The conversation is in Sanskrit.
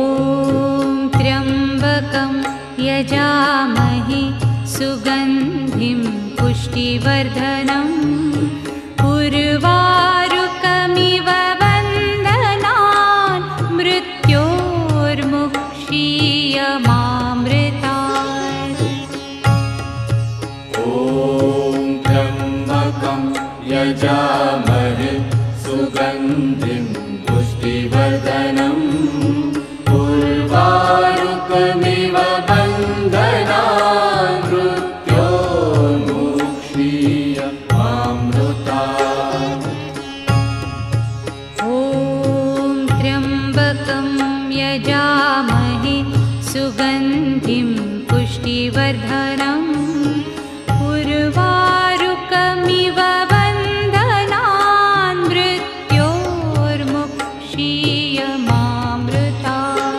ॐ त्र्यम्बकं यजामहे सुगन्धिं पुष्टिवर्धनम् उर्वारुकमिव बन्धनान् मृत्योर्मुक्षीयमामृतात्। ॐ त्र्यम्बकं यजामहे सुगन्धिं पुष्टिवर्धनम् उर्वारुकमिव बन्धनान् मृत्योर्मुक्षीयमामृतात्। ॐ त्र्यम्बकं यजामहे सुगन्धिं पुष्टिवर्धनम् उर्वारुकमिव